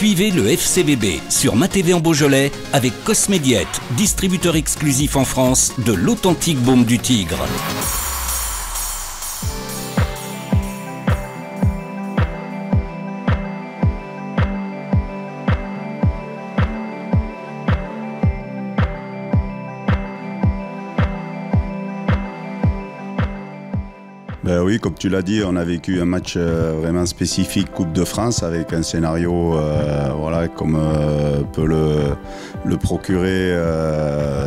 Suivez le FCBB sur MaTV en Beaujolais avec Cosmédiette, distributeur exclusif en France de l'authentique baume du tigre. Ben oui, comme tu l'as dit, on a vécu un match vraiment spécifique Coupe de France avec un scénario voilà, comme peut le procurer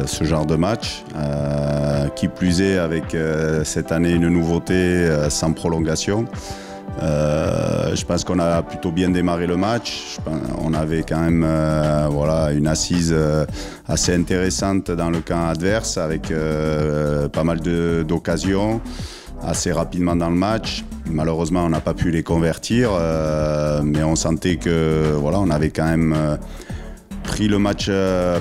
ce genre de match. Qui plus est avec cette année une nouveauté sans prolongation. Je pense qu'on a plutôt bien démarré le match. On avait quand même voilà, une assise assez intéressante dans le camp adverse avec pas mal d'occasions. Assez rapidement dans le match. Malheureusement, on n'a pas pu les convertir, mais on sentait que voilà, on avait quand même pris le match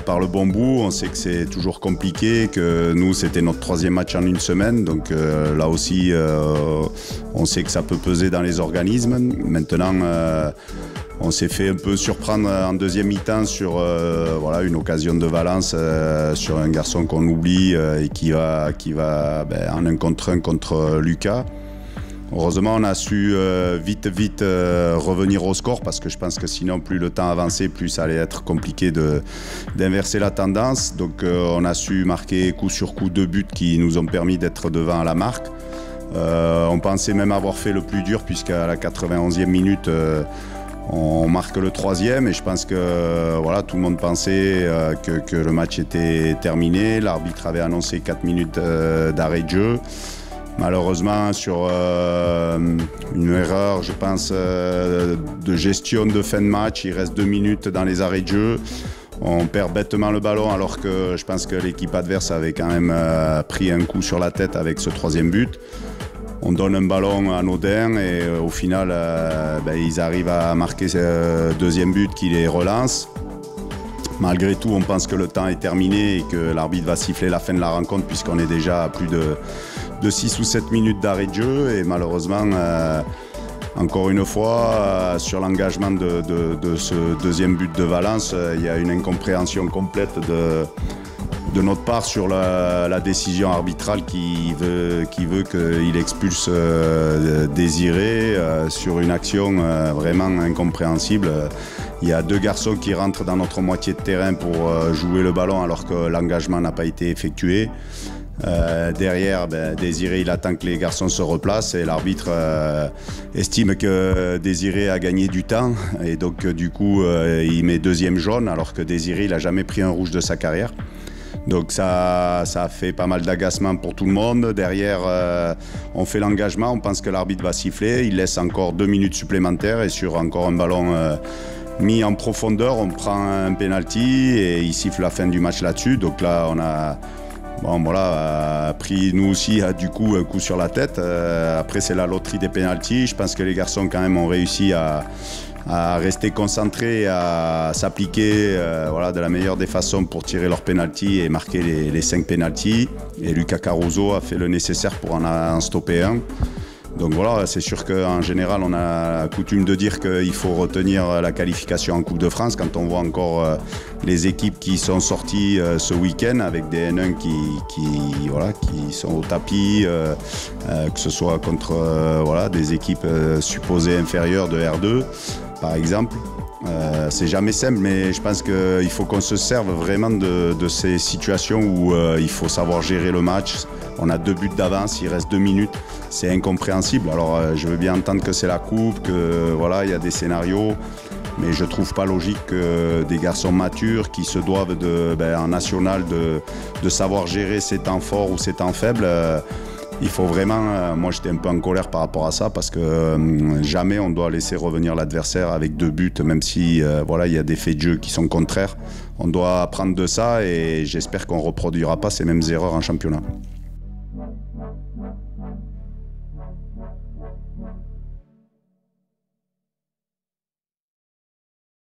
par le bon bout. On sait que c'est toujours compliqué, que nous, c'était notre 3e match en une semaine. Donc là aussi, on sait que ça peut peser dans les organismes. Maintenant, on s'est fait un peu surprendre en deuxième mi-temps sur voilà, une occasion de Valence sur un garçon qu'on oublie et qui va en 1 contre 1 contre Lucas. Heureusement, on a su vite revenir au score parce que je pense que sinon, plus le temps avançait, plus ça allait être compliqué d'inverser la tendance. Donc on a su marquer coup sur coup 2 buts qui nous ont permis d'être devant à la marque. On pensait même avoir fait le plus dur puisqu'à la 91e minute, on marque le 3e et je pense que voilà, tout le monde pensait que le match était terminé. L'arbitre avait annoncé 4 minutes d'arrêt de jeu. Malheureusement, sur une erreur, je pense, de gestion de fin de match, il reste 2 minutes dans les arrêts de jeu. On perd bêtement le ballon alors que je pense que l'équipe adverse avait quand même pris un coup sur la tête avec ce 3e but. On donne un ballon anodin et au final, ils arrivent à marquer ce 2e but qui les relance. Malgré tout, on pense que le temps est terminé et que l'arbitre va siffler la fin de la rencontre puisqu'on est déjà à plus de 6 ou 7 minutes d'arrêt de jeu. Et malheureusement, encore une fois, sur l'engagement de ce 2e but de Valence, il y a une incompréhension complète de notre part sur la décision arbitrale qui veut qu'il expulse Désiré sur une action vraiment incompréhensible. Il y a 2 garçons qui rentrent dans notre moitié de terrain pour jouer le ballon alors que l'engagement n'a pas été effectué. Derrière, Désiré il attend que les garçons se replacent et l'arbitre estime que Désiré a gagné du temps et donc du coup il met 2e jaune alors que Désiré il n'a jamais pris un rouge de sa carrière. Donc ça a fait pas mal d'agacement pour tout le monde. Derrière, on fait l'engagement, on pense que l'arbitre va siffler. Il laisse encore 2 minutes supplémentaires et sur encore un ballon mis en profondeur, on prend un penalty et il siffle la fin du match là-dessus. Donc là, on a pris nous aussi du coup un coup sur la tête. Après, c'est la loterie des penaltys. Je pense que les garçons quand même ont réussi à rester concentrés, à s'appliquer voilà, de la meilleure des façons pour tirer leurs pénaltys et marquer les 5 pénaltys. Et Lucas Caruso a fait le nécessaire pour en stopper un. Donc voilà, c'est sûr qu'en général, on a coutume de dire qu'il faut retenir la qualification en Coupe de France quand on voit encore les équipes qui sont sorties ce week-end avec des N1 qui sont au tapis, que ce soit contre voilà, des équipes supposées inférieures de R2, par exemple. C'est jamais simple, mais je pense qu'il faut qu'on se serve vraiment de ces situations où il faut savoir gérer le match. On a 2 buts d'avance, il reste 2 minutes, c'est incompréhensible. Alors je veux bien entendre que c'est la coupe, que voilà, il y a des scénarios, mais je trouve pas logique que des garçons matures qui se doivent en national de savoir gérer ses temps forts ou ses temps faibles. Il faut vraiment, moi j'étais un peu en colère par rapport à ça parce que jamais on doit laisser revenir l'adversaire avec 2 buts, même si voilà, il y a des faits de jeu qui sont contraires. On doit apprendre de ça et j'espère qu'on ne reproduira pas ces mêmes erreurs en championnat.